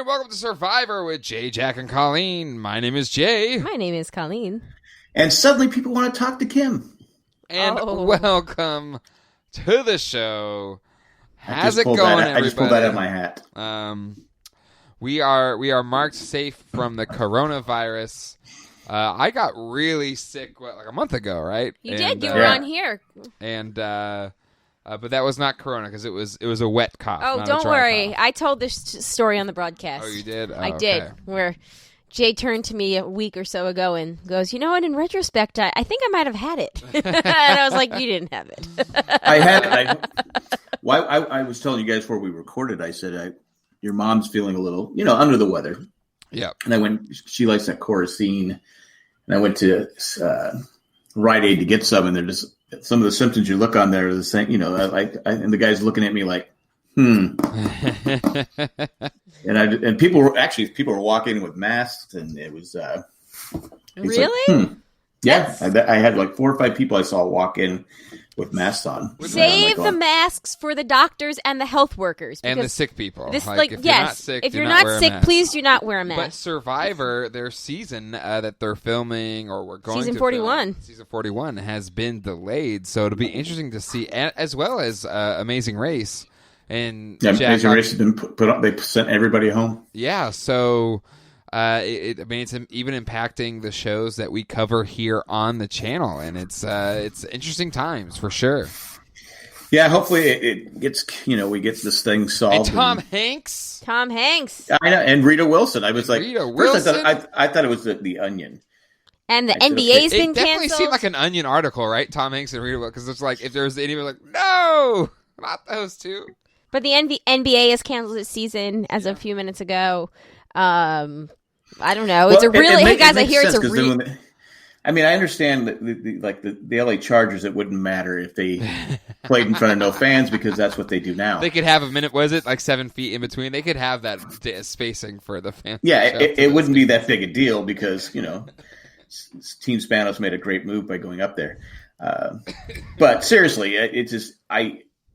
and welcome to Survivor with Jay, Jack, and Colleen. My name is Jay. My name is Colleen. And suddenly people want to talk to Kim. And welcome to the show. How's it going, everybody? I just pulled that out of my hat. We are marked safe from the coronavirus. I got really sick like a month ago, right? You did. You were on here. And but that was not corona because it was a wet cough. Oh, don't worry. Cough. I told this story on the broadcast. Oh, you did? Oh, I did. Where Jay turned to me a week or so ago and goes, "You know what? In retrospect, I think I might have had it." And I was like, "You didn't have it." I had it. I was telling you guys before we recorded. I said, "Your mom's feeling a little, under the weather." Yeah. And she likes that Coracine, and I went to Rite Aid to get some, and they're just. Some of the symptoms you look on there are the same, and the guy's looking at me like, and people were walking in with masks, and it was really, like, yeah. I had like 4 or 5 people I saw walk in with masks on. Save the masks for the doctors and the health workers and the sick people. If you're not sick, please do not wear a mask. But Survivor, their season that they're filming or we're going season to 41, season 41 has been delayed, so it'll be interesting to see, as well as Amazing Race. And Amazing Race has been put up. They sent everybody home. Yeah, so. It's even impacting the shows that we cover here on the channel, and it's interesting times for sure. Yeah, hopefully it gets we get this thing solved. And Tom Hanks. I know, and Rita Wilson. I was like, Rita Wilson? First I thought it was the Onion. And the NBA's been canceled. It definitely seemed like an Onion article, right? Tom Hanks and Rita Wilson, because it's like if there was anyone like, no, not those two. But the NBA has canceled its season as of a few minutes ago. I don't know. It's I hear it's a I understand that the LA Chargers, it wouldn't matter if they played in front of no fans because that's what they do now. They could have a minute, was it like 7 feet in between? They could have that spacing for the fans. Yeah, it wouldn't be that big a deal because, Team Spanos made a great move by going up there. But seriously,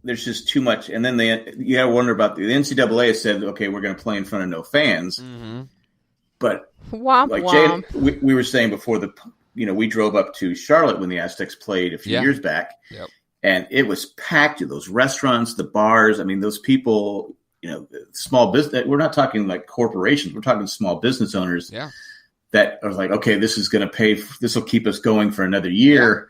there's just too much. And then you got to wonder about the NCAA has said, okay, we're going to play in front of no fans. Mm-hmm. But womp, like womp. Jay, we were saying before we drove up to Charlotte when the Aztecs played a few years back, and it was packed. Those restaurants, the bars. I mean, those people. Small business. We're not talking like corporations. We're talking small business owners. Yeah. That are like, okay, this is going to pay. This will keep us going for another year.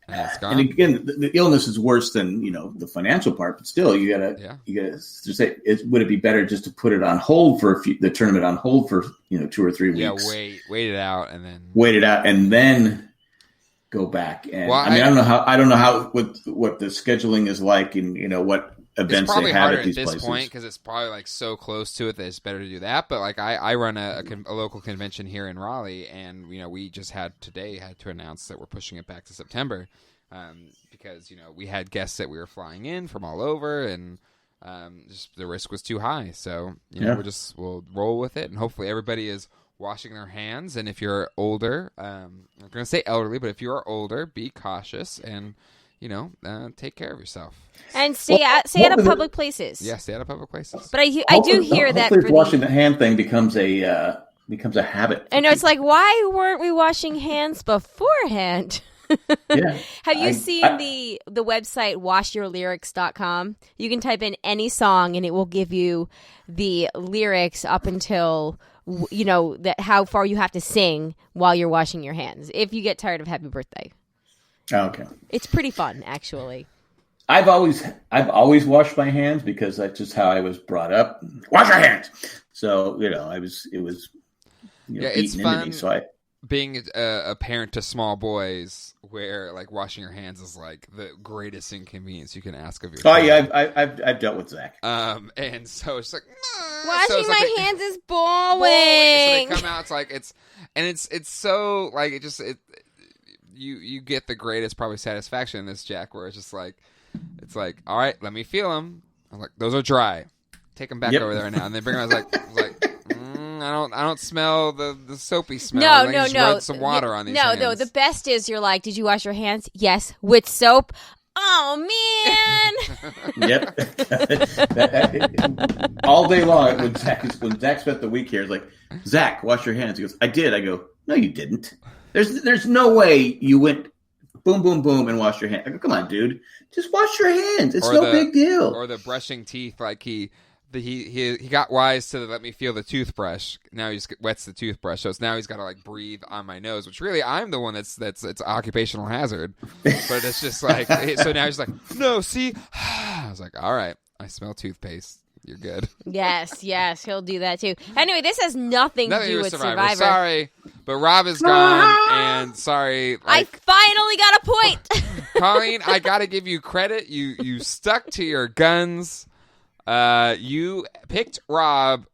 And again, the illness is worse than the financial part, but still, you gotta just say, would it be better just to put it on hold for the tournament on hold for 2 or 3 weeks? Yeah, wait it out and then go back. And I don't know how what the scheduling is like, and what events they have at these places. It's probably harder at this point because it's probably like so close to it that it's better to do that. But like I run a local convention here in Raleigh, and we just had to announce that we're pushing it back to September because we had guests that we were flying in from all over, and just the risk was too high. So we'll roll with it, and hopefully everybody is washing their hands. And if you're older, I'm not going to say elderly, but if you are older, be cautious and take care of yourself. And stay out of public places. Yeah, stay out of public places. But I do hear that washing the hand thing becomes a habit. I know, it's like, why weren't we washing hands beforehand? Yeah. Have you seen the website washyourlyrics.com? You can type in any song and it will give you the lyrics up until that how far you have to sing while you're washing your hands if you get tired of Happy Birthday. Oh, okay. It's pretty fun, actually. I've always washed my hands because that's just how I was brought up. Wash your hands. So it was it's beaten fun into me. So being a parent to small boys, where like washing your hands is like the greatest inconvenience you can ask of your child. Oh yeah, I've dealt with Zach. And so it's like washing my hands is boring. So they come out. It's so like you get the greatest probably satisfaction in this, Jack, where it's just like all right, let me feel them. I'm like, those are dry. Take them back over there now, and then bring them. I was like. I don't smell the soapy smell. No. Rub some water on these hands. No. The best is you're like, did you wash your hands? Yes, with soap. oh man. Yep. All day long when Zach spent the week here, it's like, Zach, wash your hands. He goes, I did. I go, no, you didn't. There's no way you went boom, boom, boom, and wash your hands. I go, come on, dude. Just wash your hands. It's no big deal. Or the brushing teeth, like he got wise to the let me feel the toothbrush. Now he just wets the toothbrush, so now he's got to like breathe on my nose, which really I'm the one that's it's occupational hazard. But it's just like so now he's like, no, see, I was like, all right, I smell toothpaste. You're good. Yes, he'll do that too. Anyway, this has nothing to do with Survivor. Sorry, but Rob is gone, and sorry. I finally got a point. Colleen, I got to give you credit. You stuck to your guns. You picked Rob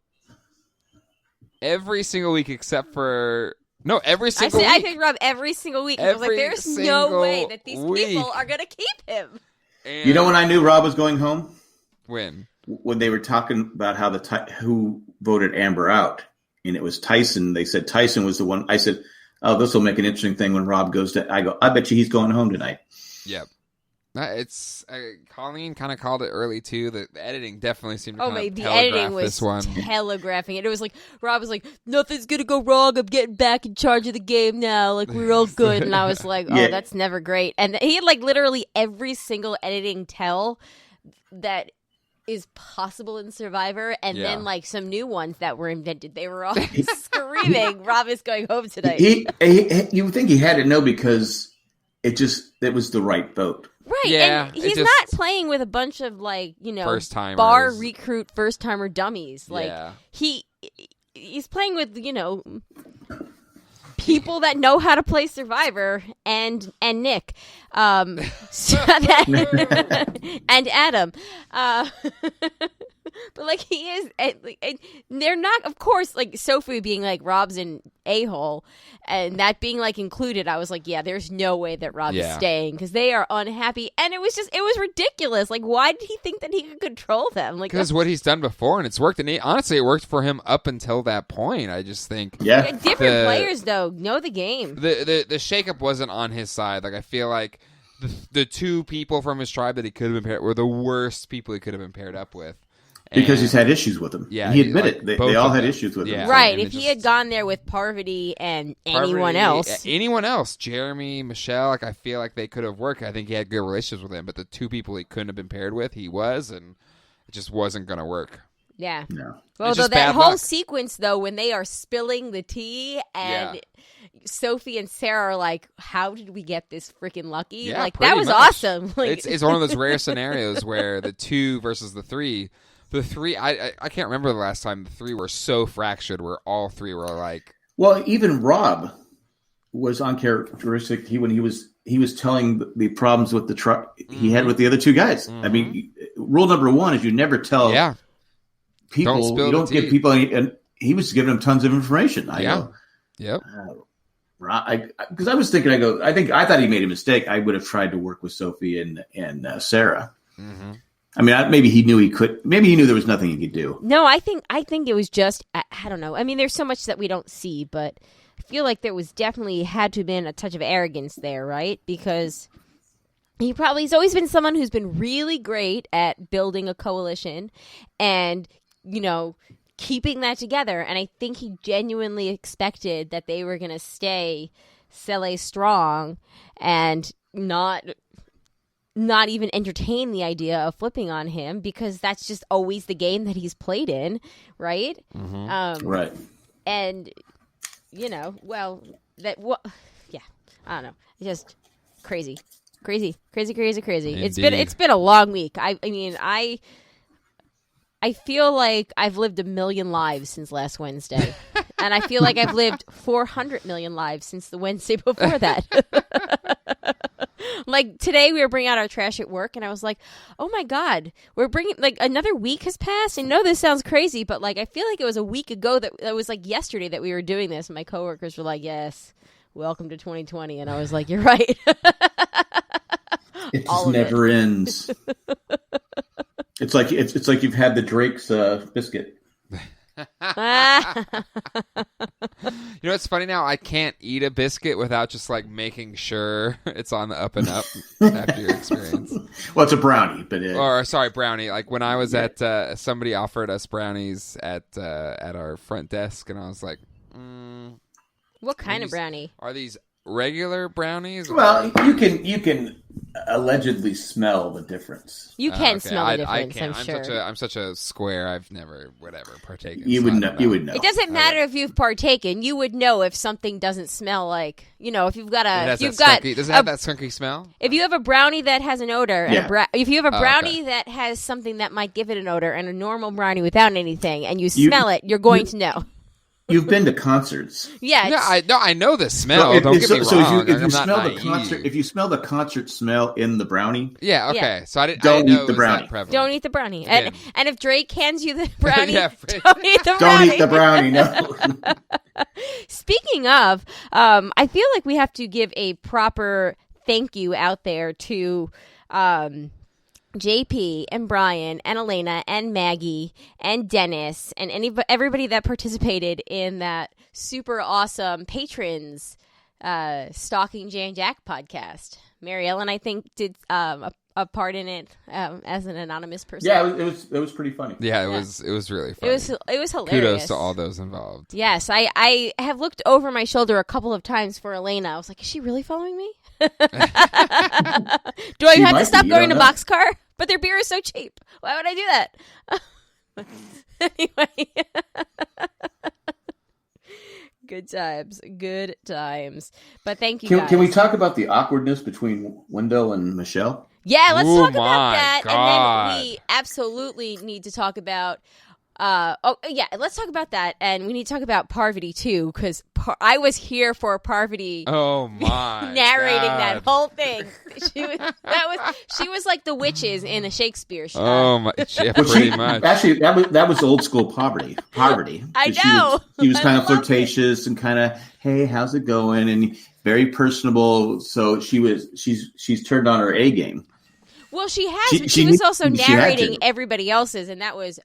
every single week except for every single week. I picked Rob every single week. I was like, there's no way that these people are gonna keep him. And you know when I knew Rob was going home? When they were talking about how who voted Amber out, and it was Tyson. They said Tyson was the one. I said, "Oh, this will make an interesting thing when Rob goes to." I go, "I bet you he's going home tonight." Yep. It's Colleen kind of called it early too. The editing definitely seemed to the editing was this one. telegraphing it. It was like Rob was like, "Nothing's gonna go wrong. I'm getting back in charge of the game now. Like we're all good." And I was like, "Oh, that's never great." And he had like literally every single editing tell that is possible in Survivor, and then like some new ones that were invented. They were all screaming, "Rob is going home tonight." You would think he had to know because it was the right vote. Right, yeah, and he's not playing with a bunch of like first-timers. Bar recruit first-timer dummies. Like he's playing with people that know how to play Survivor and Nick, and Adam, but like he is, and they're not. Of course, like Sophie being like Rob's an a-hole, and that being like included. I was like, yeah, there's no way that Rob is staying because they are unhappy, and it was ridiculous. Like, why did he think that he could control them? Like, because what he's done before, and it's worked. And honestly, it worked for him up until that point. I just think, different players though know the game. The shakeup wasn't on his side. Like I feel like the two people from his tribe that he could have been paired were the worst people he could have been paired up with. Because he's had issues with them. Yeah, he admitted they all had issues with him. Right. If he had gone there with Parvati and anyone else, Jeremy, Michelle, like I feel like they could have worked. I think he had good relations with him, but the two people he couldn't have been paired with, he was, and it just wasn't going to work. Yeah. No. Well, though that whole sequence, though, when they are spilling the tea and Sophie and Sarah are like, how did we get this freaking lucky? Yeah, like, that was awesome. Like, it's one of those rare scenarios where the two versus the three. The three, I can't remember the last time the three were so fractured where all three were like. Well, even Rob was uncharacteristic. When he was telling the problems with the truck he had with the other two guys. I mean, rule number one is you never tell people. You don't give people any, and he was giving them tons of information. Because I was thinking, I thought he made a mistake. I would have tried to work with Sophie and Sarah. Mm-hmm. I mean, maybe he knew he could. Maybe he knew there was nothing he could do. No, I think it was just I don't know. I mean, there's so much that we don't see, but I feel like there was definitely had to have been a touch of arrogance there, right? Because he's always been someone who's been really great at building a coalition and keeping that together. And I think he genuinely expected that they were going to stay Sele strong and not even entertain the idea of flipping on him because that's just always the game that he's played in, right? Mm-hmm. Right. And, I don't know. Just crazy. It's been a long week. I mean, I feel like I've lived 1 million lives since last Wednesday. And I feel like I've lived 400 million lives since the Wednesday before that. Like today we were bringing out our trash at work and I was like, oh my God, we're bringing like another week has passed. I know this sounds crazy, but like I feel like it was a week ago that was like yesterday that we were doing this. And my coworkers were like, yes, welcome to 2020. And I was like, you're right. It just never ends. It's like you've had the Drake's biscuit. You know, it's funny now. I can't eat a biscuit without just like making sure it's on the up and up after your experience. Well, it's a brownie, but brownie. Like when I was at somebody offered us brownies at our front desk, and I was like, what kind of brownie? Are these regular brownies? Well, you can allegedly smell the difference. You can smell the difference. I'm sure. I'm such a square. I've never partaken. You would know. It doesn't matter if you've partaken. You would know if something doesn't smell like, if you've got does it have that skunky smell? If you have a brownie that has an odor, if you have a brownie that has something that might give it an odor, and a normal brownie without anything, and you smell it, you're going to know. You've been to concerts. Yeah. I know the smell. Don't get me wrong. So if you smell the concert smell in the brownie. Yeah, okay. Yeah. So don't eat the brownie. Don't eat the brownie. And if Drake hands you the brownie, don't eat the brownie. Don't eat the brownie, no. Speaking of, I feel like we have to give a proper thank you out there to JP and Brian and Elena and Maggie and Dennis and everybody that participated in that super awesome patrons Stalking Jay and Jack podcast. Mary Ellen, I think, did a part in it as an anonymous person. Yeah, it was pretty funny. Yeah, it was really funny. It was hilarious. Kudos to all those involved. Yes, I have looked over my shoulder a couple of times for Elena. I was like, is she really following me? Do I have to stop going to Boxcar? But their beer is so cheap. Why would I do that? Anyway. Good times. But thank you guys. Can we talk about the awkwardness between Wendell and Michelle? Yeah, let's talk about that. God. And then we absolutely need to talk about let's talk about that, and we need to talk about Parvati too, because I was here for Parvati. Oh my! narrating God. that whole thing. She was like the witches in a Shakespeare show. Oh my! Yeah, pretty much. Actually, that was old school Parvati. I know. She was kind of flirtatious and kind of, hey, how's it going? And very personable. So she's turned on her A game. Well, she has, but she was also narrating everybody else's, and that was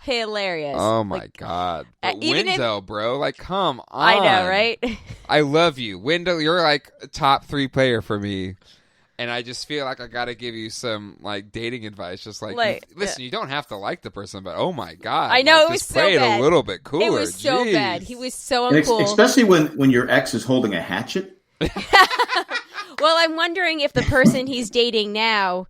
hilarious. Oh my God. But Wendell, bro, like, come on. I know, right? I love you. Wendell, you're like a top 3 player for me. And I just feel like I got to give you some like dating advice. Just like listen, you don't have to like the person, but oh my God. I know, like, it was just so play bad. It a little bit cooler. It was so Jeez. bad. He was so uncool. Especially when your ex is holding a hatchet. Well, I'm wondering if the person he's dating now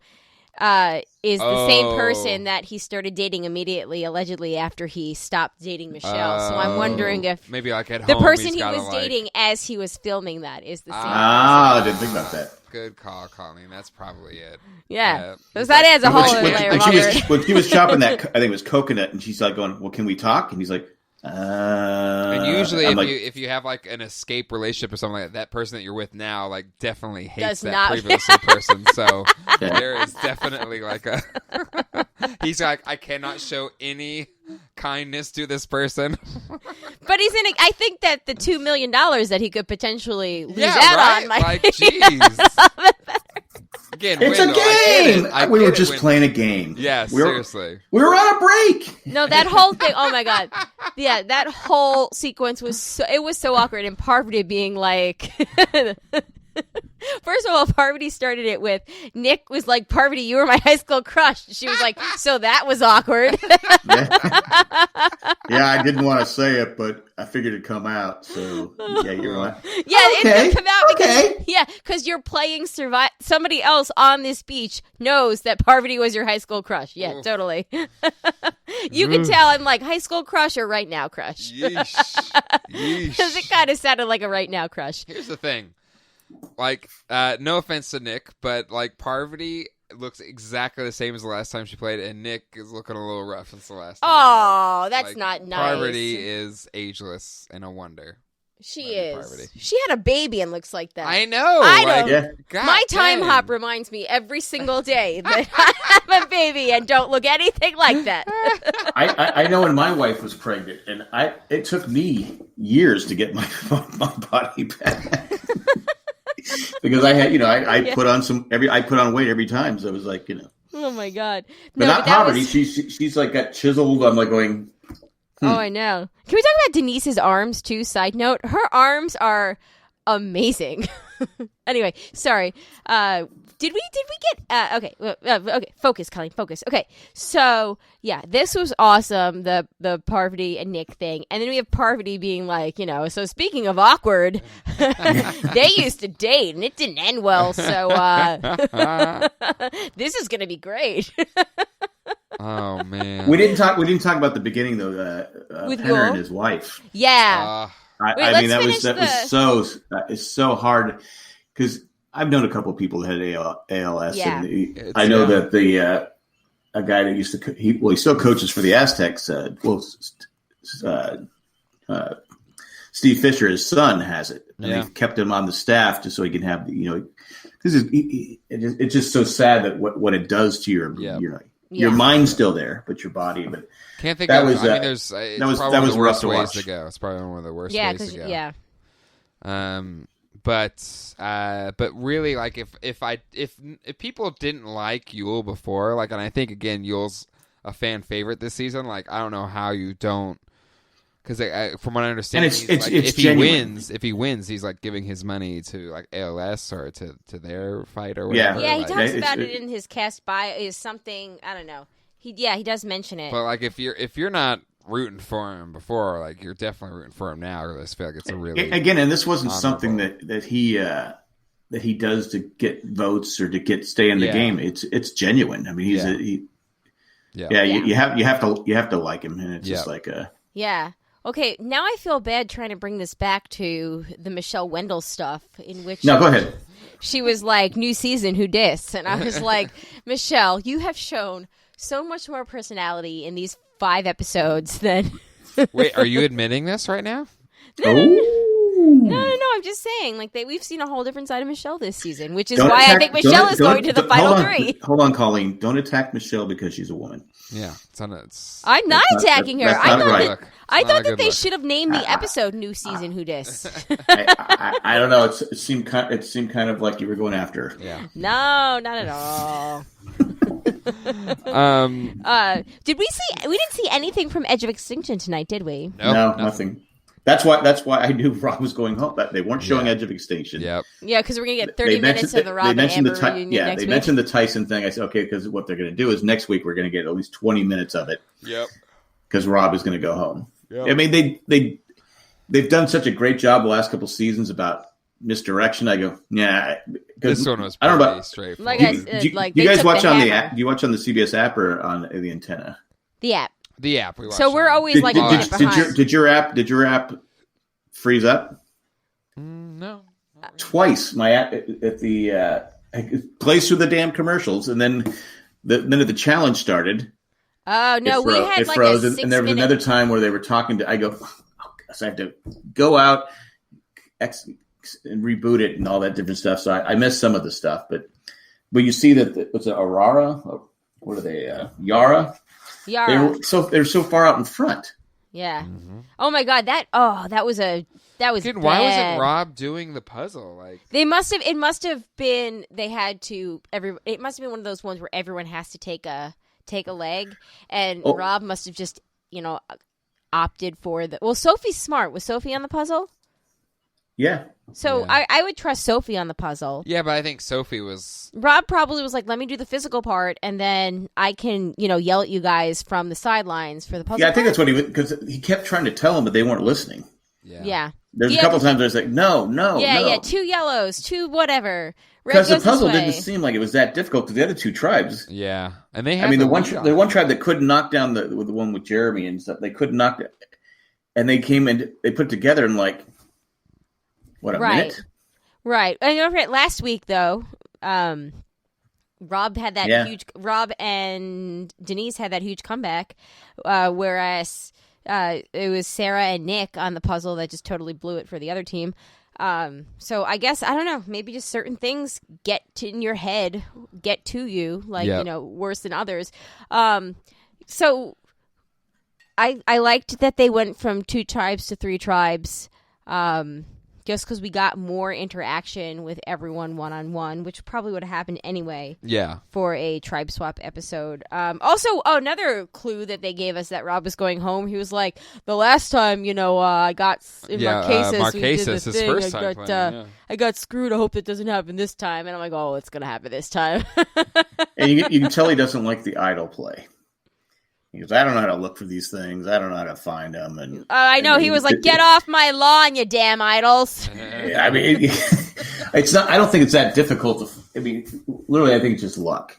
is the same person that he started dating immediately, allegedly, after he stopped dating Michelle. So I'm wondering if maybe like at the home, person he was dating as he was filming that is the same person. I didn't think about that. Good call, Colleen. That's probably it. Yeah. Because that adds a whole other layer of awkward. When she was chopping that, I think it was coconut, and she's like going, well, can we talk? And he's like, and usually if you have like an escape relationship or something like that, that person that you're with now like definitely hates that previous person. So there is definitely like a he's like, I cannot show any kindness to this person. But he's in I think that the $2 million that he could potentially lose out on like jeez. Again, it's Wendell, a game. We were just playing a game. Yeah, seriously. We were on a break. No, that whole thing. Oh my God. Yeah, that whole sequence was so awkward. And Parvati being like, first of all, Parvati started it with Nick was like, Parvati, you were my high school crush. She was like, so that was awkward. Yeah, I didn't want to say it, but I figured it'd come out. So yeah, you're right. Yeah, it come out because you're playing somebody else on this beach knows that Parvati was your high school crush. Yeah, totally. You can tell I'm like high school crush or right now crush. Yeesh. Because it kind of sounded like a right now crush. Here's the thing. Like, no offense to Nick, but like Parvati looks exactly the same as the last time she played, and Nick is looking a little rough since the last time. Oh, that's like, not nice. Parvati is ageless and a wonder. She is. Parvati. She had a baby and looks like that. I know. My time hop reminds me every single day that I have a baby and don't look anything like that. I know when my wife was pregnant, and it took me years to get my body back. Because I had, I put on weight every time, so it was like, Oh my God! But not Parvati. She's like got chiseled. I'm like going, Oh, I know. Can we talk about Denise's arms too? Side note, her arms are amazing. Anyway, sorry. Did we get okay, focus, Colleen, focus. Okay, so yeah, this was awesome, the Parvati and Nick thing, and then we have Parvati being like, so speaking of awkward, they used to date and it didn't end well, so this is gonna be great. Oh man, we didn't talk about the beginning though. With Penner Yul? and his wife. Yeah. I mean that was it's so hard because I've known a couple of people that had ALS, Yeah. and I know that a guy that used to he still coaches for the Aztecs. Steve Fisher, his son, has it, and they've kept him on the staff just so he can have because it's just so sad that what it does to your mind's still there, but your body. But can't think that of. was I mean, there's that was the rough worst to ways watch. to go. It's probably one of the worst Yeah, ways to go. yeah. But really, like if people didn't like Yul before, like, and I think again Yul's a fan favorite this season. Like, I don't know how you don't, because from what I understand, and if genuine. he wins, he's like giving his money to like ALS or to their fight or whatever. Yeah, he like, talks about it in his cast bio. Is something, I don't know. He does mention it. But like if you're not rooting for him before, like, you're definitely rooting for him now. I just feel like it's a really again, and this wasn't something that he does to get votes or to stay in the game. It's genuine. I mean, you have to like him, and it's just like yeah. Okay, now I feel bad trying to bring this back to the Michelle Wendell stuff, in which go ahead. She was like, "New season, who dis?" And I was like, "Michelle, you have shown so much more personality in these 5 episodes than." Wait, are you admitting this right now? No. I'm just saying, like, we've seen a whole different side of Michelle this season, which is why I think Michelle is going to the final 3. Hold on, Colleen. Don't attack Michelle because she's a woman. Yeah, I'm not attacking her. I thought that they look. should have named the episode "New Season Who Dis." I don't know. It seemed kind of like you were going after her. Yeah. No, not at all. Did we see? We didn't see anything from Edge of Extinction tonight, did we? No, nothing. That's why I knew Rob was going home. But they weren't showing Edge of Extinction. Yep. Yeah, because we're gonna get 30 minutes of the Rob and Amber reunion next week. They mentioned the Tyson thing. I said, okay, because what they're going to do is next week we're going to get at least 20 minutes of it. Yep. Because Rob is going to go home. Yep. I mean, they've done such a great job the last couple seasons about misdirection. I go, yeah. This one was I don't know about straightforward. Do you guys watch on the app? Do you watch on the CBS app or on the antenna? The app. The app. We watch. So we're always like a minute behind. Did your app freeze up? No. Twice. My app at the it plays through the damn commercials, and then the minute the challenge started. Oh no, we had like froze, a 6 and there was another time where they were talking to. I go, so I have to go out and reboot it and all that different stuff. So I missed some of the stuff, but you see that what's it, Aurora? What are they? Yara. They're so far out in front. Yeah. Mm-hmm. Oh my God. That was Dude, bad. Why wasn't Rob doing the puzzle? Like, it must have been. They had to. It must have been one of those ones where everyone has to take a leg, and Rob must have just opted for the. Well, Sophie's smart. Was Sophie on the puzzle? Yeah. So I would trust Sophie on the puzzle. Yeah, but I think Sophie was. Rob probably was like, "Let me do the physical part, and then I can, yell at you guys from the sidelines for the puzzle." Yeah, I think that's what because he kept trying to tell them, but they weren't listening. Yeah. There's a couple times where it's like, no. Yeah, 2 yellows, 2 whatever. Because the puzzle didn't seem like it was that difficult to the other 2 tribes. Yeah, and they had the one tribe that couldn't knock down the one with Jeremy and stuff. They couldn't knock it, and they came and they put it together in like what a minute. Right. And don't forget, last week though, Rob had that huge. Rob and Denise had that huge comeback, whereas. It was Sarah and Nick on the puzzle that just totally blew it for the other team. So I guess, I don't know, maybe just certain things get in your head, get to you, like, worse than others. So I liked that they went from 2 tribes to 3 tribes. just because we got more interaction with everyone one-on-one, which probably would have happened anyway. Yeah. For a tribe swap episode. Also, another clue that they gave us that Rob was going home. He was like, "The last time, I got in Marquesas, we did this his thing. first time playing, I got screwed. I hope that doesn't happen this time." And I'm like, "Oh, it's gonna happen this time." And you can tell he doesn't like the idle play. He goes, "I don't know how to look for these things. I don't know how to find them." And I know he was like, "Get off my lawn, you damn idols!" I mean, it's not. I don't think it's that difficult. Literally, I think it's just luck.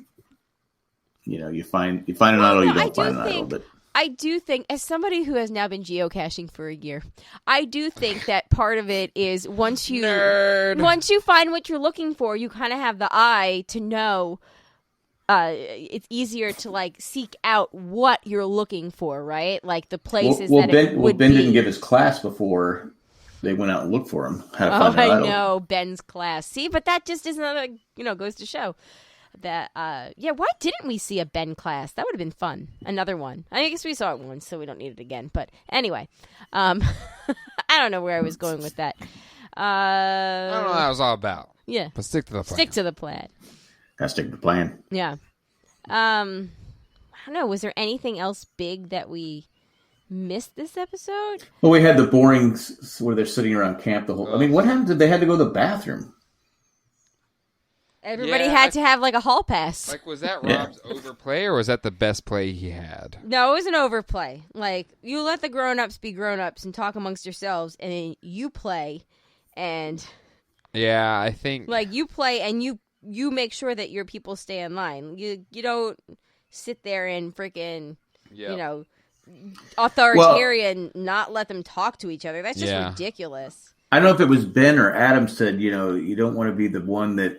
You find an idol, you don't find an idol. But I do think, as somebody who has now been geocaching for a year, I do think that part of it is once you find what you're looking for, you kind of have the eye to know. It's easier to like seek out what you're looking for, right? Like the places Ben didn't give his class before they went out and looked for him. How to find an idol. I know Ben's class. See, but that just is another, goes to show that. Why didn't we see a Ben class? That would have been fun. Another one. I guess we saw it once, so we don't need it again. But anyway, I don't know where I was going with that. I don't know what that was all about. Yeah, but stick to the plan. Stick to the plan. Gotta stick to the plan. Yeah. I don't know. Was there anything else big that we missed this episode? Well, we had the boring where they're sitting around camp the whole. I mean, what happened? Did they had to go to the bathroom? Everybody had to have like a hall pass. Like, was that Rob's overplay or was that the best play he had? No, it was an overplay. Like, you let the grown-ups be grown-ups and talk amongst yourselves, and then you play, and yeah, I think like you play and you make sure that your people stay in line. You don't sit there and freaking, authoritarian, not let them talk to each other. That's just ridiculous. I don't know if it was Ben or Adam said, you don't want to be the one that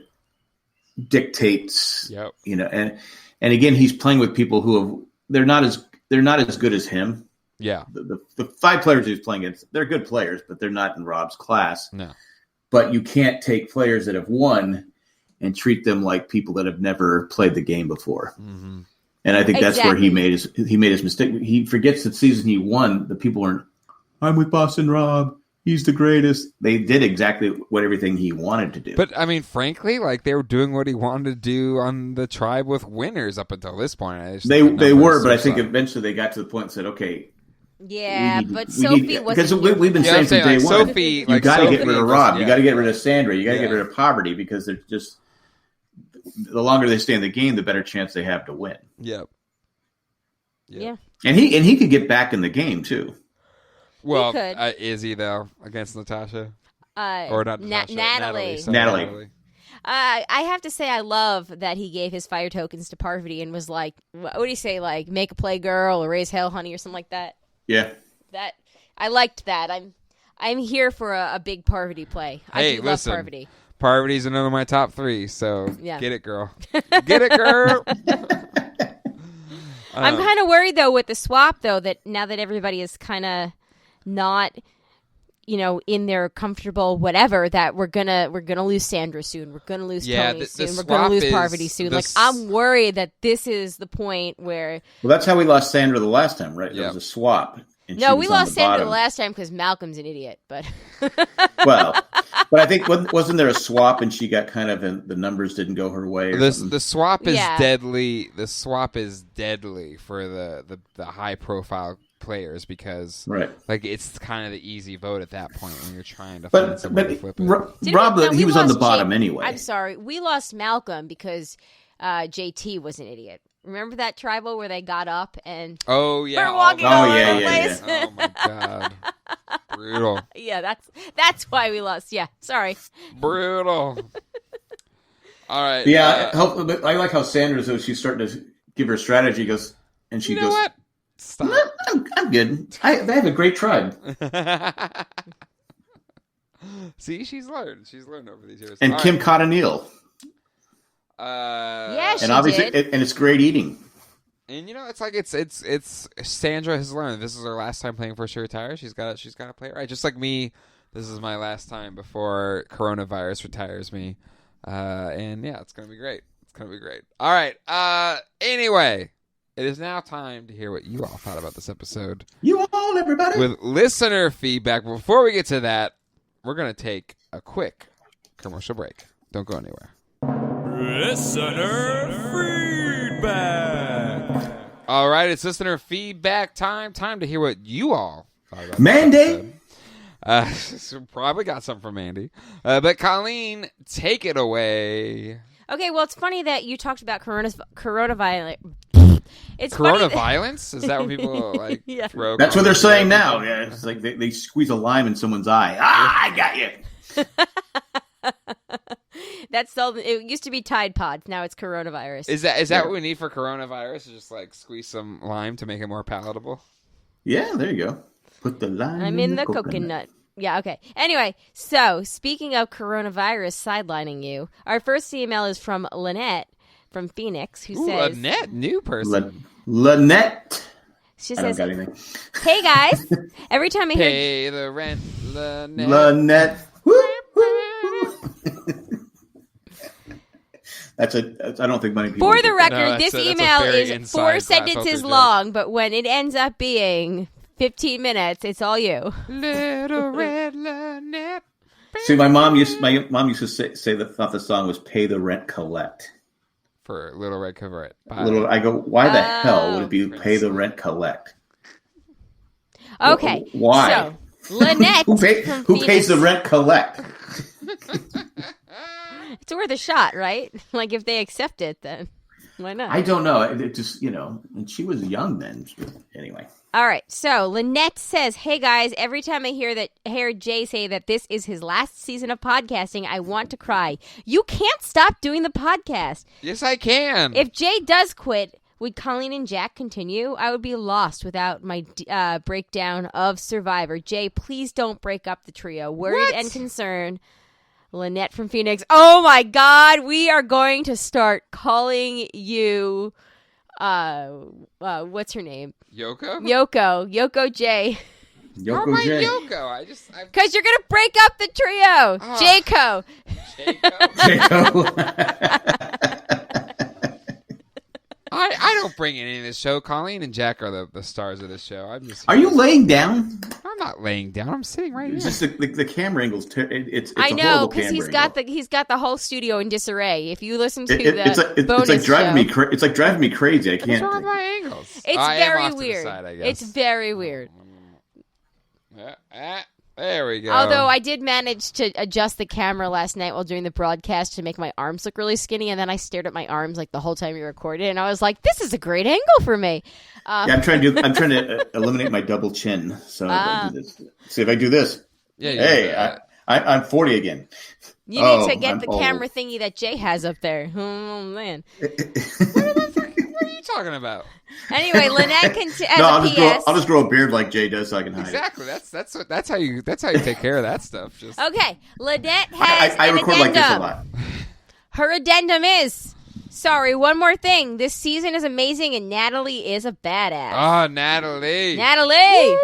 dictates, and again, he's playing with people who they're not as good as him. Yeah. The 5 players he's playing against, they're good players, but they're not in Rob's class. No. But you can't take players that have won and treat them like people that have never played the game before. Mm-hmm. And I think that's where he made his mistake. He forgets that season he won, the people weren't, "I'm with Boston Rob. He's the greatest." They did exactly everything he wanted to do. But, I mean, frankly, like, they were doing what he wanted to do on the tribe with winners up until this point. They were, but I think eventually they got to the point and said, okay. Yeah, but Sophie wasn't. Because we've been saying from day one, Sophie, you got to get rid of Rob. You got to get rid of Sandra. You got to get rid of Poverty because they're just, the longer they stay in the game, the better chance they have to win. Yep. Yeah. And he could get back in the game, too. Well, is he, though, against Natasha? Or not Natasha? Natalie. I have to say I love that he gave his fire tokens to Parvati and was like, what would he say, like, make a play girl or raise hell, honey, or something like that? Yeah. That I liked that. I'm here for a big Parvati play. I love Parvati. Parvati's another of my top 3, so get it, girl. Get it, girl. I'm kind of worried, though, with the swap, though, that now that everybody is kind of not, in their comfortable whatever, that we're gonna lose Sandra soon. We're gonna lose Tony soon. We're gonna lose Parvati soon. I'm worried that this is the point where. Well, that's how we lost Sandra the last time, right? There was a swap. No, we lost Sandra the last time because Malcolm's an idiot. But well, but I think wasn't there a swap and she got kind of the numbers didn't go her way. The swap is deadly. The swap is deadly for the high profile players because like it's kind of the easy vote at that point when you're trying to find someone to flip it. Rob, he was on the bottom anyway. I'm sorry, we lost Malcolm because JT was an idiot. Remember that tribal where they got up and we're walking all over the place? Oh my god, brutal. Yeah, that's why we lost. Yeah, sorry, brutal. All right. Yeah, I like how Sanders, though, she's starting to give her strategy. Goes and she goes, what? Stop. I'm good. I have a great tribe. See, she's learned. She's learned over these years. And Kim caught an eel. Yeah, she and obviously, did. And it's great eating. And it's like it's Sandra has learned. This is her last time playing before she retires. She's got to play it right. Just like me, this is my last time before coronavirus retires me. And yeah, it's gonna be great. It's gonna be great. All right. Anyway, it is now time to hear what you all thought about this episode. You all, everybody, with listener feedback. Before we get to that, we're going to take a quick commercial break. Don't go anywhere. Listener feedback. All right, it's listener feedback time. Time to hear what you all thought about Mandy. So probably got something from Mandy. But Colleen, take it away. Okay, well, it's funny that you talked about coronavirus. It's Coronavirus? Is that what people like Yeah. throw? That's what they're saying now. Yeah, it's like they squeeze a lime in someone's eye. I got you. It used to be Tide Pods. Now it's coronavirus. Is that what we need for coronavirus? Just like squeeze some lime to make it more palatable? Yeah, there you go. Put the lime I'm in the coconut. Yeah, okay. Anyway, so speaking of coronavirus sidelining you, our first email is from Lynette from Phoenix, who says... Lynette, new person. Lynette. She I don't says, got anything. hey guys, every time I hear... Pay the rent, Lynette. Lynette. Woo, woo, woo. I don't think many people... For the record, No, this that's a email very is inside 4 filter sentences joke. long, but when it ends up being 15 minutes, it's all you. Little red Lynette. See, my mom used to say that thought the song was "Pay the Rent, Collect." For Little Red Coverette. I go, why the hell would it be "Pay the Rent, Collect"? Okay. Why? So, Lynette Who from pays the Phoenix- rent? Collect. It's worth a shot, right? Like, if they accept it, then why not? I don't know. It just, and she was young then. Anyway. All right. So Lynette says, hey guys, every time I hear Jay say that this is his last season of podcasting, I want to cry. You can't stop doing the podcast. Yes, I can. If Jay does quit, would Colleen and Jack continue? I would be lost without my breakdown of Survivor. Jay, please don't break up the trio. Worried and concerned. Lynette from Phoenix. Oh my God, we are going to start calling you, what's her name? Yoko? Yoko J. Yoko J. Yoko? Because you're going to break up the trio. Jayco. I don't bring any of this show. Colleen and Jack are the stars of this show. Are you laying down? I'm not laying down. I'm sitting right here. It's just the camera angles. It's I a know, horrible because camera he's got the whole studio in disarray. If you listen to it's like driving me. It's like driving me crazy. I can't. What's wrong with my angles? It's very weird. Side, I guess. It's very weird. There we go. Although I did manage to adjust the camera last night while doing the broadcast to make my arms look really skinny, and then I stared at my arms like the whole time you recorded, and I was like, "This is a great angle for me." Yeah, I'm trying to eliminate my double chin. So see if I do this. Yeah. I'm 40 again. You need to get I'm the old. camera thingy that Jay has up there. Oh man. What are you talking about? Anyway, Lynette as No, a PS. I'll just grow a beard like Jay does, so I can hide Exactly. That's how you take care of that stuff. Just Okay, Lynette has I an record addendum. like this a lot. Her addendum is, sorry, one more thing. This season is amazing, and Natalie is a badass. Oh, Natalie. Natalie!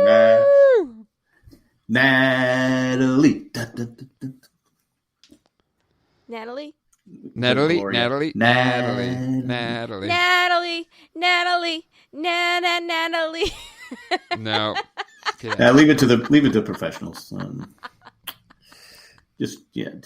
Natalie. Dun, dun, dun, dun. Natalie? Natalie. No. Yeah, leave it to professionals. Just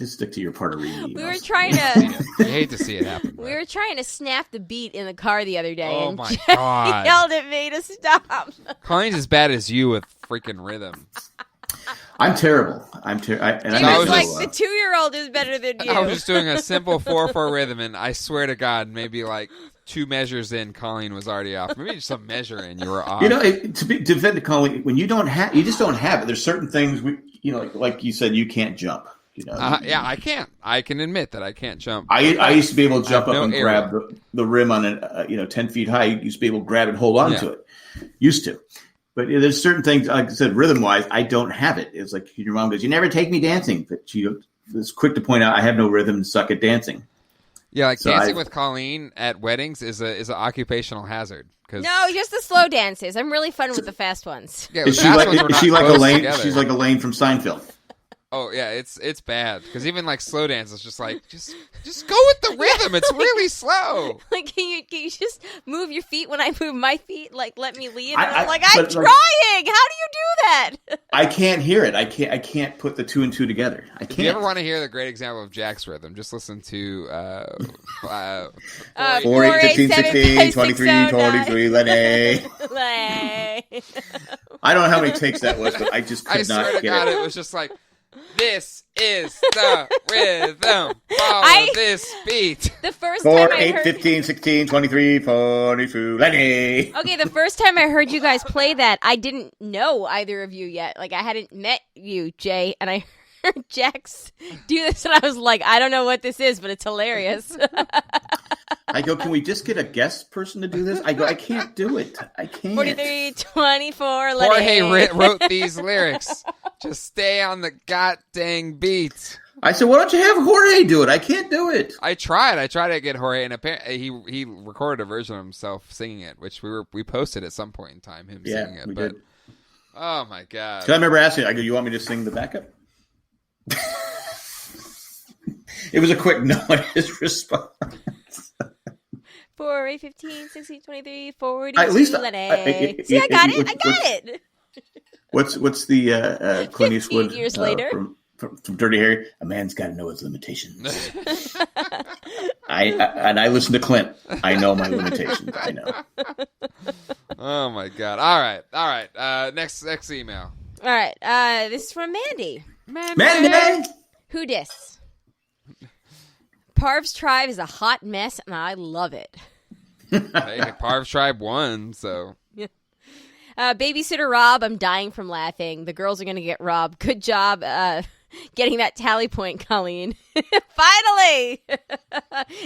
stick to your part of reading. We were trying to. You hate to see it happen. We were trying to snap the beat in the car the other day. Oh and my Jay God. yelled at me to stop. Colleen's as bad as you with freaking rhythm. I'm terrible. He was like, the 2-year-old is better than you. I was just doing a simple 4/4 rhythm, and I swear to God, maybe like 2 measures in, Colleen was already off. Maybe just a measure in, you were off. To defend Colleen, when you just don't have it. There's certain things like you said, you can't jump. Yeah, I can't. I can admit that I can't jump. I used to be able to jump up and area. grab the rim on it, 10 feet high. You used to be able to grab it and hold on to it. Used to. But there's certain things, like I said, rhythm-wise, I don't have it. It's like your mom goes, "You never take me dancing." But she was quick to point out I have no rhythm and suck at dancing. Yeah, like dancing with Colleen at weddings is an occupational hazard. No, just the slow dances. I'm really fun with the fast ones. Yeah, is she like Elaine? She's like Elaine from Seinfeld. Oh yeah, it's bad because even like slow dance is just like just go with the rhythm. It's really slow. Like can you just move your feet when I move my feet? Like let me lead. I'm trying. How do you do that? I can't hear it. I can't put the 2 and 2 together. I can't. If you ever want to hear the great example of Jack's rhythm, just listen to 4, 8, 15, 16, 23, 43, Lenny. I don't know how many takes that was, but I just could not swear to get God, it. It was just like, this is the rhythm. Follow this beat. The first 4, time 8, 15, 16, 23, 42, Lenny. Okay, the first time I heard you guys play that, I didn't know either of you yet. Like, I hadn't met you, Jay, and I heard Jax do this, and I was like, I don't know what this is, but it's hilarious. I go, can we just get a guest person to do this? I go, I can't do it. I can't. 43, 24, Jorge wrote these lyrics. Just stay on the goddamn beat. I said, why don't you have Jorge do it? I can't do it. I tried to get Jorge, and apparently he recorded a version of himself singing it, which we posted at some point in time, him singing it. We but did. Oh my God. Because I remember asking, I go, you want me to sing the backup? It was a quick no in his response. 4, 8, 15, 16, 23, 42, At least See, I got it. What's the Clint Eastwood 15 years later from Dirty Harry? A man's got to know his limitations. I listen to Clint. I know my limitations. I know. Oh my God! All right. Next email. All right. This is from Mandy. Mandy. Who dis? Parv's Tribe is a hot mess, and I love it. Hey, Parv's Tribe won, so. Babysitter Rob, I'm dying from laughing. The girls are going to get robbed. Good job getting that tally point, Colleen. Finally!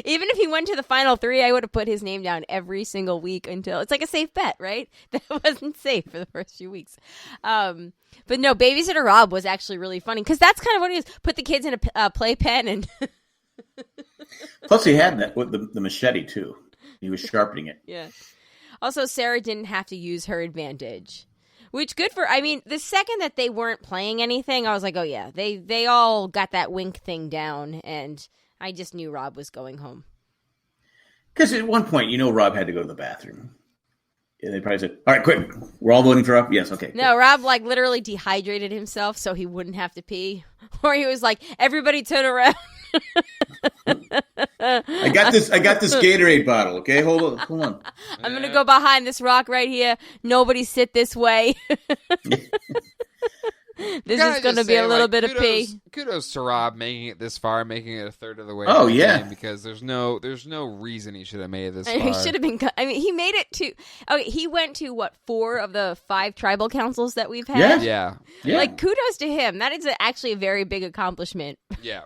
Even if he went to the final 3, I would have put his name down every single week until... It's like a safe bet, right? That wasn't safe for the first few weeks. But no, Babysitter Rob was actually really funny because that's kind of what it is. Put the kids in a playpen and... Plus he had that with the machete, too. He was sharpening it. Yeah. Also, Sarah didn't have to use her advantage, which good for. I mean, the second that they weren't playing anything, I was like, oh yeah, they all got that wink thing down, and I just knew Rob was going home. Because at one point, Rob had to go to the bathroom. And they probably said, all right, quick, we're all voting for Rob? Yes, okay. No, Rob literally dehydrated himself so he wouldn't have to pee. Or he was like, everybody turn around. I got this Gatorade bottle, okay? Hold on. I'm going to go behind this rock right here. Nobody sit this way. This is going to be a little bit of pee. Kudos to Rob making it this far, making it a third of the way. Oh, yeah. Because there's no reason he should have made it this far. He should have been. I mean, he made it to. Okay, he went to 4 of the 5 tribal councils that we've had. Yeah. Like kudos to him. That is actually a very big accomplishment. Yeah.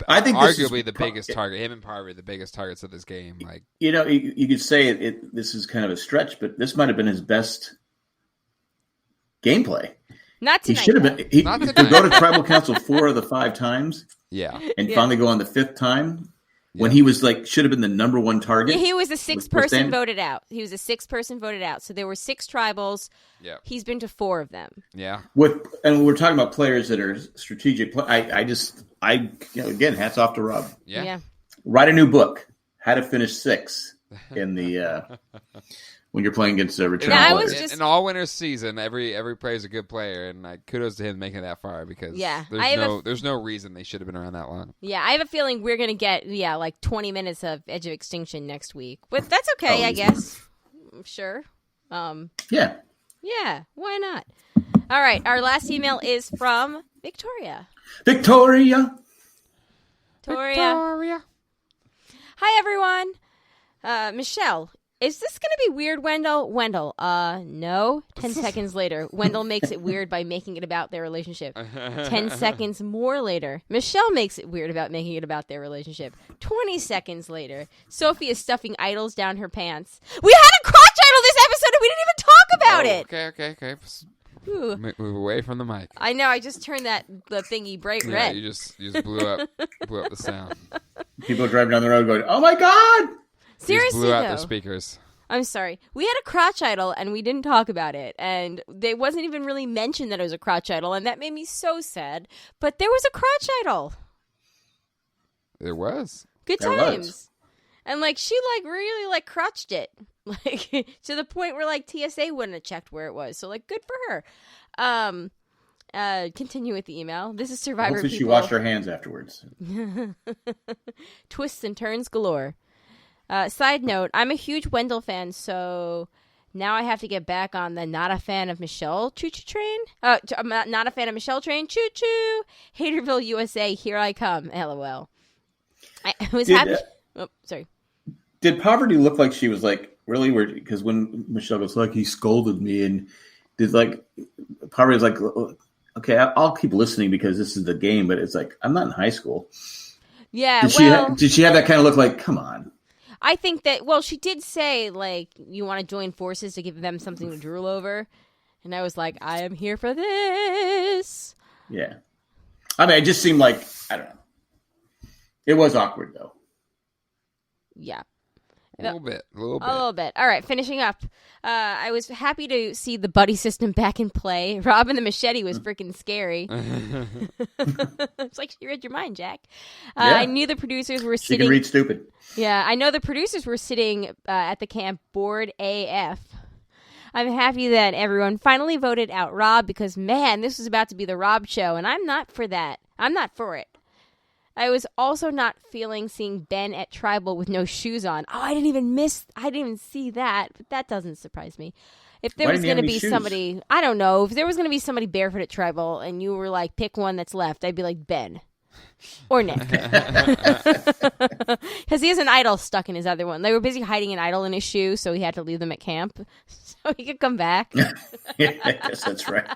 I think arguably the biggest target. Him and Parvy are the biggest targets of this game. Like you could say this is kind of a stretch, but this might have been his best gameplay. Not tonight. He should have been. To go to tribal council 4 of the 5 times. Yeah. And finally go on the 5th time when he was should have been the number 1 target. Yeah, he was the 6th person voted out. He was the 6th person voted out. So there were 6 tribals. Yeah. He's been to 4 of them. Yeah. And we're talking about players that are strategic. Again, hats off to Rob. Yeah. Write a new book. How to finish 6 in the when you're playing against a return players. In all winter season, every player is a good player, and kudos to him making it that far because there's no reason they should have been around that long. Yeah, I have a feeling we're gonna get 20 minutes of Edge of Extinction next week, but that's okay, I guess. Sure. Yeah. Yeah. Why not? All right. Our last email is from Victoria. Victoria. Hi, everyone. Michelle. Is this going to be weird, Wendell? No. 10 seconds later, Wendell makes it weird by making it about their relationship. 10 seconds more later, Michelle makes it weird about making it about their relationship. 20 seconds later, Sophie is stuffing idols down her pants. We had a crotch idol this episode and we didn't even talk about it! Okay. Ooh. Move away from the mic. I know, I just turned the thingy bright red. You just blew up the sound. People driving down the road going, oh my God! Seriously, blew out their speakers. I'm sorry. We had a crotch idol and we didn't talk about it. And it wasn't even really mentioned that it was a crotch idol. And that made me so sad. But there was a crotch idol. There was. Good times. And like she like really like crotched it. Like to the point where like TSA wouldn't have checked where it was. So like good for her. Continue with the email. This is Survivor Hopefully People. she washed her hands afterwards. Twists and turns galore. Side note, I'm a huge Wendell fan, so now I have to get back on the not a fan of Michelle choo-choo train. I'm not a fan of Michelle train. Choo-choo. Haterville, USA, here I come. LOL. I was happy. Oh, sorry. Did Poverty look like she was like really weird? Because when Michelle goes like, he scolded me, and did like Poverty was like, okay, I'll keep listening because this is the game, but it's like, I'm not in high school. Yeah, did she have that kind of look like, come on? I think that, well, she did say, like, you want to join forces to give them something to drool over. And I was like, I am here for this. Yeah. I mean, it just seemed like, I don't know. It was awkward, though. Yeah. A little bit. A little bit. All right, finishing up. I was happy to see the buddy system back in play. Rob and the machete was freaking scary. It's like she read your mind, Jack. Yeah. I knew the producers were sitting... She can read stupid. Yeah, I know the producers were sitting at the camp bored AF. I'm happy that everyone finally voted out Rob because, man, this was about to be the Rob show, and I'm not for that. I'm not for it. I was also not feeling seeing Ben at Tribal with no shoes on. Oh, I didn't even see that, but that doesn't surprise me. If there was going to be somebody, I don't know, if there was going to be somebody barefoot at Tribal and you were like, pick one that's left, I'd be like, Ben. Or Nick. Because he has an idol stuck in his other one. They were busy hiding an idol in his shoe, so he had to leave them at camp so he could come back. Yeah, I guess that's right.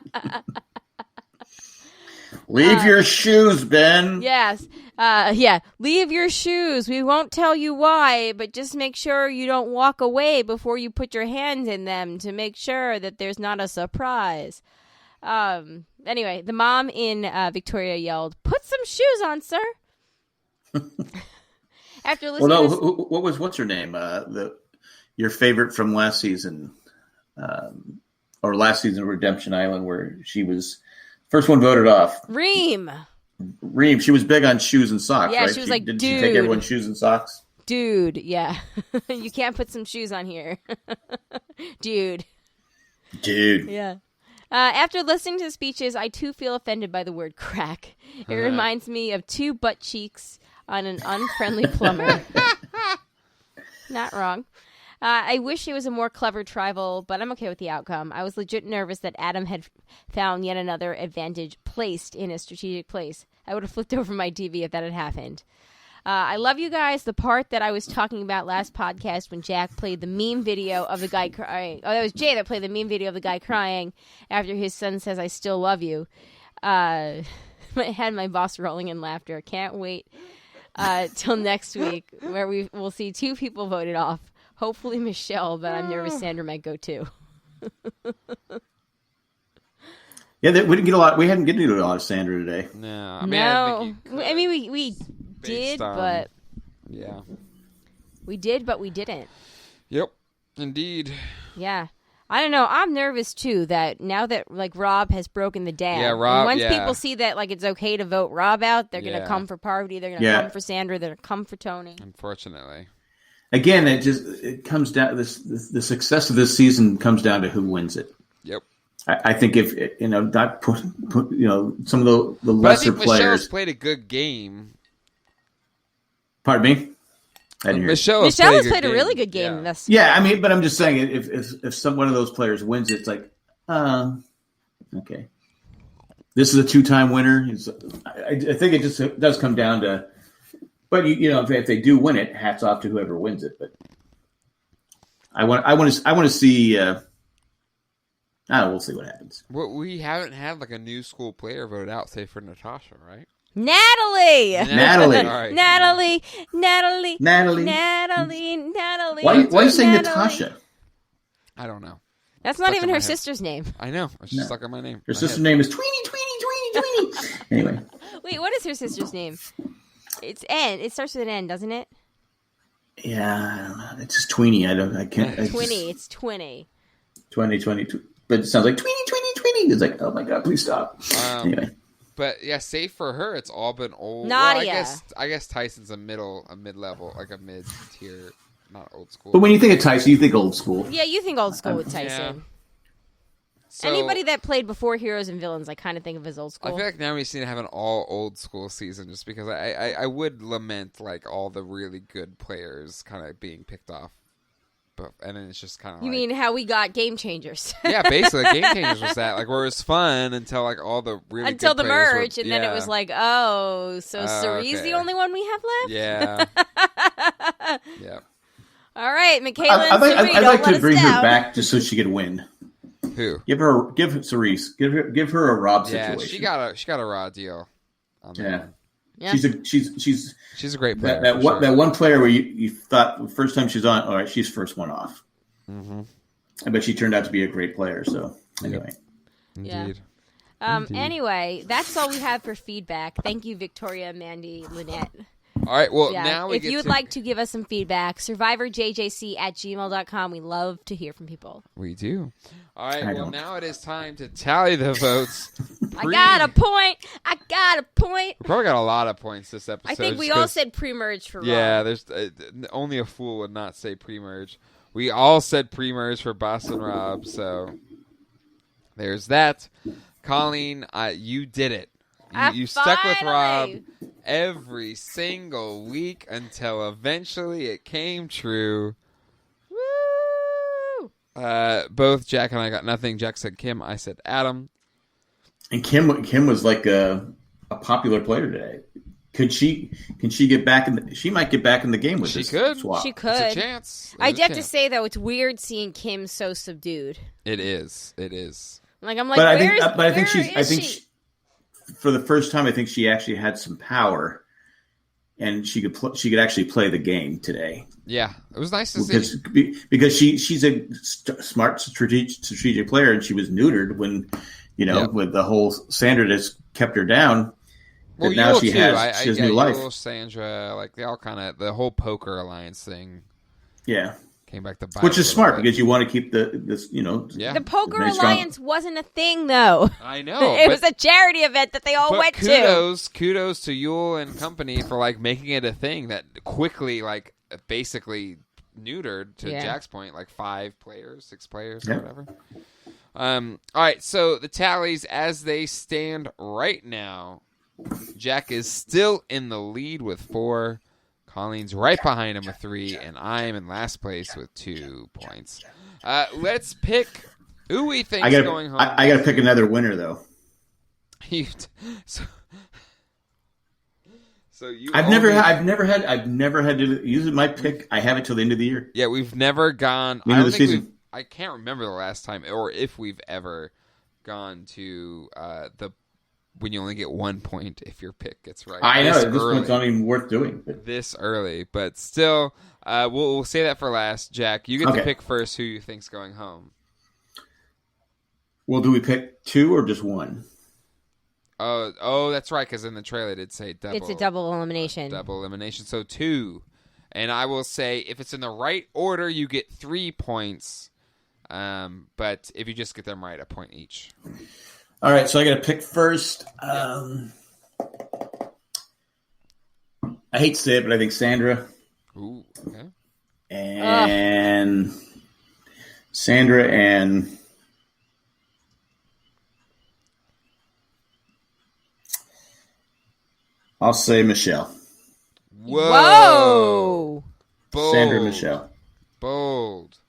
Leave your shoes, Ben. Yes. Yeah. Leave your shoes. We won't tell you why, but just make sure you don't walk away before you put your hands in them to make sure that there's not a surprise. Anyway, the mom in Victoria yelled, "Put some shoes on, sir." After listening what's her name? Your favorite from last season, or last season of Redemption Island, where she was first one voted off. Reem. She was big on shoes and socks, yeah, right? She was like, did dude. She take everyone's shoes and socks? Dude, yeah. You can't put some shoes on here. Dude. Yeah. After listening to the speeches, I too feel offended by the word crack. It reminds me of two butt cheeks on an unfriendly plumber. Not wrong. I wish it was a more clever tribal, but I'm okay with the outcome. I was legit nervous that Adam had found yet another advantage placed in a strategic place. I would have flipped over my TV if that had happened. I love you guys. The part that I was talking about last podcast when Jack played the meme video of the guy crying. Oh, that was Jay that played the meme video of the guy crying after his son says, "I still love you." I had my boss rolling in laughter. Can't wait till next week where we'll see two people voted off. Hopefully Michelle, but I'm nervous Sandra might go too. Yeah, we didn't get a lot. We hadn't get to a lot of Sandra today. No, I mean we did, but yeah, we did, but we didn't. Yep, indeed. Yeah, I don't know. I'm nervous too. That now that like Rob has broken the dam. Yeah, Rob. Once people see that like it's okay to vote Rob out, they're gonna come for Parvati. They're gonna come for Sandra. They're gonna come for Tony. Unfortunately. Again, it comes down. The success of this season comes down to who wins it. Yep. I think if not put some of the lesser players. Michelle's played a good game. Pardon me. Michelle has played a really good game. Yeah. Yeah, I mean, but I'm just saying if one of those players wins, it's like, okay, this is a 2-time winner. I think it just does come down to. But if they do win it, hats off to whoever wins it. But I want to see. We'll see what happens. Well, we haven't had like a new school player vote out, say for Natasha, right? Natalie. Right. Natalie. Why are you saying Natasha? I don't know. That's not even her sister's name. I know. It's just stuck in my name. Her sister's name is Tweeny. Anyway. Wait, what is her sister's name? It's N. It starts with an N, doesn't it? Yeah, I don't know. It's just tweeny. I can't. It's 20. 20. But it sounds like tweeny. It's like, oh my god, please stop. Anyway. But yeah, safe for her. It's all been old. Nadia. Well, I guess Tyson's a mid-level, like a mid-tier, not old school. But when you think of Tyson, you think old school. Yeah, you think old school with Tyson. Yeah. So, anybody that played before Heroes and Villains, I kind of think of as old school. I feel like now we seem to have an all old school season, just because I would lament like all the really good players kind of being picked off. But, and then it's just kind of You mean how we got Game Changers? Yeah, basically, Game Changers was that. Like, where it was fun until, like, all the really until good the players merge, and then it was like, oh, so Cerie's the only one we have left? Yeah. Yeah. All right, Michaela I'd like to bring her back just so she could win. Who? Give Cerise. Give her a Rob situation. Yeah, she got a raw deal. Yeah. Yeah. She's a great player. That one player where you thought the first time she's on, all right, she's first one off. Mm-hmm. I bet she turned out to be a great player. So anyway, Indeed. Yeah. Anyway, that's all we have for feedback. Thank you, Victoria, Mandy, Lynette. All right. Well, now if you would like to give us some feedback, survivorjjc@gmail.com. We love to hear from people. We do. All right. Well, now it is time to tally the votes. I got a point. We probably got a lot of points this episode. I think we all said pre-merge for Rob. Yeah, there's only a fool would not say pre-merge. We all said pre-merge for Boston Rob, so there's that. Colleen, you did it. You stuck with Rob every single week until eventually it came true. Woo! Both Jack and I got nothing. Jack said Kim. I said Adam. And Kim was like a popular player today. Can she get back in? She might get back in the game with this swap. She could. It's a chance. I have to say though, it's weird seeing Kim so subdued. It is. Like I'm like, but I think she, for the first time, I think she actually had some power, and she could actually play the game today. Yeah, it was nice to see because she's a smart strategic player, and she was neutered when with the whole Sandra just kept her down. Well, now she has new life. Sandra, like they all kind of the whole poker alliance thing. Yeah. Came back to bite, which is smart because you want to keep the poker alliance wasn't a thing though. I know it was a charity event that they all went to. Kudos to Yule and company for like making it a thing that quickly like basically neutered to Jack's point like 6 players or whatever. All right, so the tallies as they stand right now, Jack is still in the lead with 4. Colleen's right behind him with 3, and I am in last place with 2 points. Let's pick who we think is going home. I got to pick another winner, though. I've never had to use my pick. I have it till the end of the year. Yeah, we've never gone. I can't remember the last time, or if we've ever gone to when you only get 1 point if your pick gets right. I know this one's not even worth doing. This early, but still, we'll say that for last. Jack, you get to pick first who you think's going home. Well, do we pick 2 or just 1? Oh, that's right. Because in the trailer it did say double. It's a double elimination. Double elimination. So 2, and I will say if it's in the right order, you get 3 points. But if you just get them right, a point each. All right, so I got to pick first. I hate to say it, but I think Sandra. Ooh, okay. And Sandra and I'll say Michelle. Whoa! Bold. Sandra and Michelle. Bold.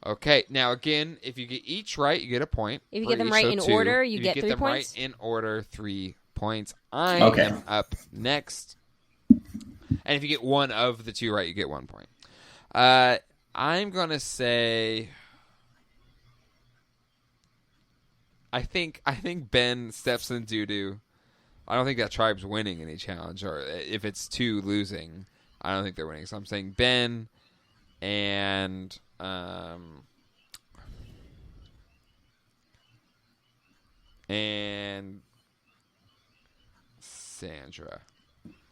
Okay, now again, if you get each right, you get a point. If you get them right in order, you get 3 points? If you get them right in order, 3 points. I am up next. And if you get one of the 2 right, you get 1 point. I'm going to say... I think Ben steps in doo-doo. I don't think that tribe's winning any challenge, or if it's 2 losing, I don't think they're winning. So I'm saying Ben and... and Sandra.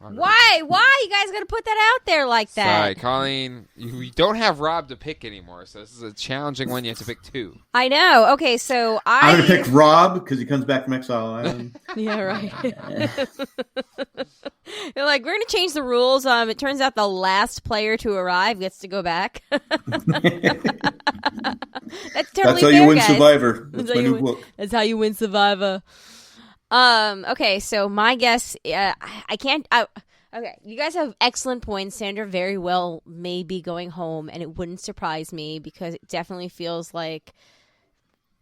Why? Why you guys got to put that out there like that? Sorry, Colleen. You don't have Rob to pick anymore, so this is a challenging one. You have to pick 2. I know. Okay, so I'm going to pick Rob because he comes back from Exile Island. Yeah, right. They're like, we're going to change the rules. It turns out the last player to arrive gets to go back. That's totally how fair, you win guys. Survivor. That's my new book. That's how you win Survivor. Okay, so my guess, I can't. Okay, you guys have excellent points. Sandra very well may be going home, and it wouldn't surprise me because it definitely feels like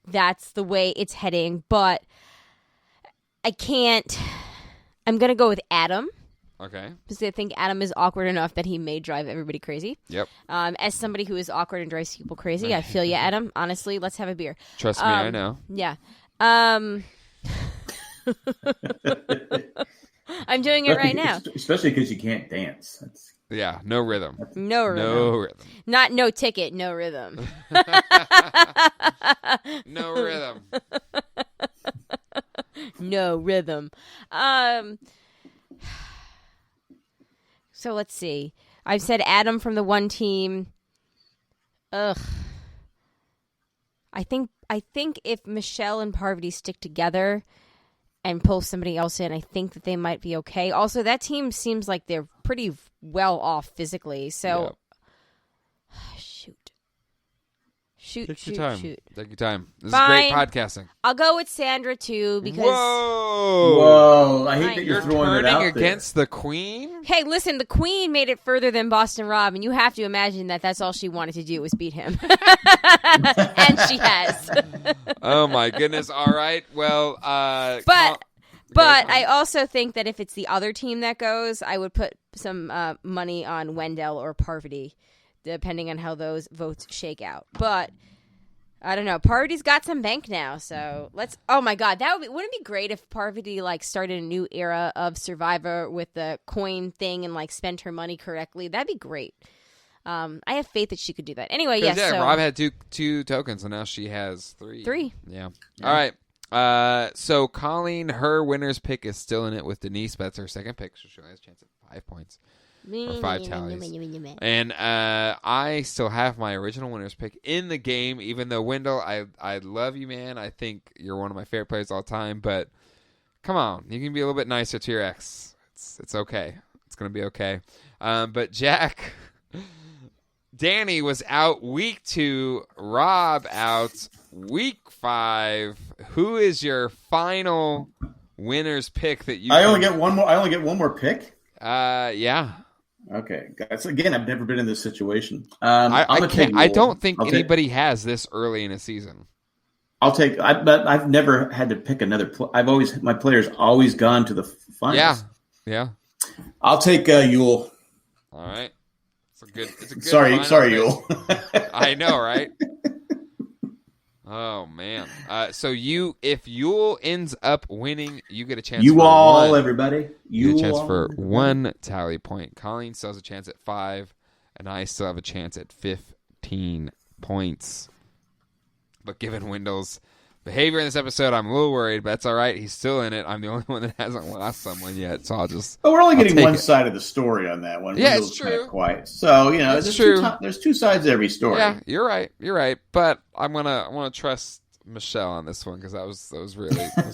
that's the way it's heading. But I can't. I'm gonna go with Adam. Okay. Because I think Adam is awkward enough that he may drive everybody crazy. Yep. As somebody who is awkward and drives people crazy, I feel you, Adam. Honestly, let's have a beer. Trust me, I know. Yeah. I'm doing it right now. Especially because you can't dance. Yeah, no rhythm. No rhythm. No rhythm. Not no ticket, no rhythm. No rhythm. No rhythm. So let's see. I've said Adam from the one team. Ugh. I think if Michelle and Parvati stick together and pull somebody else in, I think that they might be okay. Also, that team seems like they're pretty well off physically. So, Shoot. Take your time. Take your time. This Fine. is great podcasting. I'll go with Sandra too because. Whoa! I hate that you're throwing turning it out against the Queen. Hey, listen, the Queen made it further than Boston Rob, and you have to imagine that that's all she wanted to do was beat him, and she has. Oh my goodness! All right, well, but I also think that if it's the other team that goes, I would put some money on Wendell or Parvati, depending on how those votes shake out. But I don't know. Parvati's got some bank now, so let's. Oh my God, wouldn't it be great if Parvati started a new era of Survivor with the coin thing and spent her money correctly? That'd be great. I have faith that she could do that. Anyway, yes. Yeah, so, Rob had two tokens, and now she has 3. 3. Yeah. All right. So Colleen, her winner's pick is still in it with Denise, but that's her second pick, so she only has a chance at 5 points. Or 5 tallies. And I still have my original winner's pick in the game, even though Wendell, I love you, man. I think you're one of my favorite players all the time, but come on. You can be a little bit nicer to your ex. It's okay. It's going to be okay. But Jack, Danny was out week 2, Rob out week 5. Who is your final winner's pick that you I only get one more pick? Yeah. Okay, guys. Again, I've never been in this situation. I don't think anybody has this early in a season. But I've never had to pick another. My player's always gone to the finals. Yeah. I'll take Yule. All right. It's a good. Sorry, pick. Yule. I know, right? Oh man. So if Yule ends up winning, you get a chance. Everybody. You get a chance for 1 tally point. Colleen still has a chance at 5, and I still have a chance at 15 points. But given Wendell's behavior in this episode, I'm a little worried, but that's all right. He's still in it. I'm the only one that hasn't lost someone yet, so I'll just. But we're only getting one side of the story on that one. Yeah, Wendell's it's true. kind of quiet. So it's true. There's 2 sides to every story. Yeah, you're right. But I want to trust Michelle on this one because that was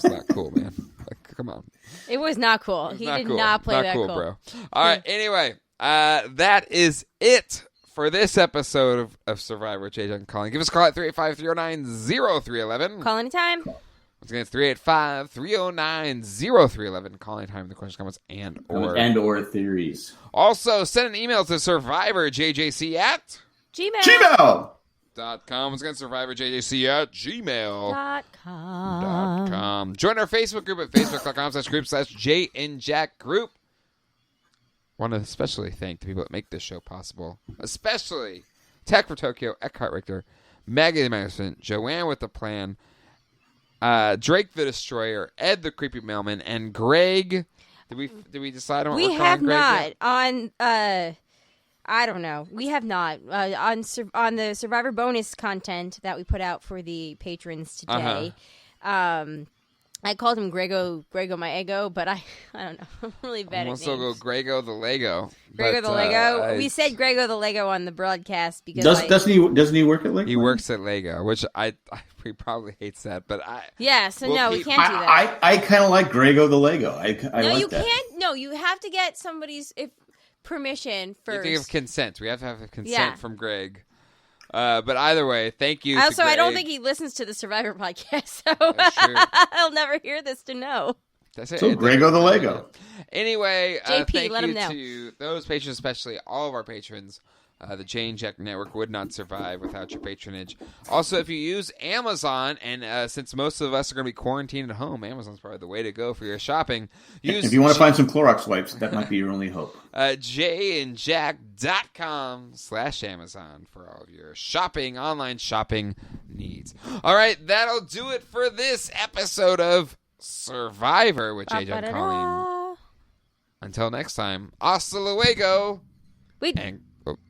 not cool, man. Come on. It was not cool. He did not play that cool, bro. All right. Anyway, that is it for this episode of Survivor. JJ and Colleen. Give us a call at 385-309-0311. Call anytime. Once again, it's 385-309-0311. Call anytime. The questions, comments, and or theories. Also, send an email to survivorjjc at gmail.com. Once again, survivorjjc at gmail.com. Join our Facebook group at facebook.com/group/JandJackGroup. Want to especially thank the people that make this show possible, especially Tech for Tokyo, Eckhart Richter, Maggie the Magnificent, Joanne with the Plan, Drake the Destroyer, Ed the Creepy Mailman, and Greg. Did we decide on what we're calling Greg? We have not. I don't know. We have not. On the Survivor bonus content that we put out for the patrons today, I called him Grego my ego, but I don't know. I'm really bad at names. Also go Grego the Lego. Grego the Lego. We said Grego the Lego on the broadcast because doesn't he work at Lego? He works at Lego, which he probably hates that, but we can't do that. I kind of like Grego the Lego. I like you that. can't. No, you have to get somebody's permission first. You think of consent. We have to have a consent from Greg. But either way, thank you. Also, I don't think he listens to the Survivor podcast, so I'll never hear this to know. So Grego the Lego. Anyway, JP, thank let you him know. to those patrons, especially all of our patrons. The Jane Jack Network would not survive without your patronage. Also, if you use Amazon, and since most of us are going to be quarantined at home, Amazon's probably the way to go for your shopping. If you want to find some Clorox wipes, that might be your only hope. jayandjack.com/Amazon for all of your online shopping needs. All right, that'll do it for this episode of Survivor with Jay Jack Colleen. Until next time, hasta luego. Wait.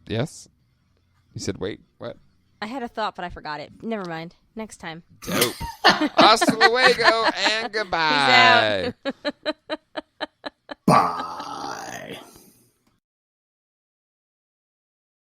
Yes? You said wait, what? I had a thought, but I forgot it. Never mind. Next time. Dope. Hasta luego and goodbye. Peace out. Bye.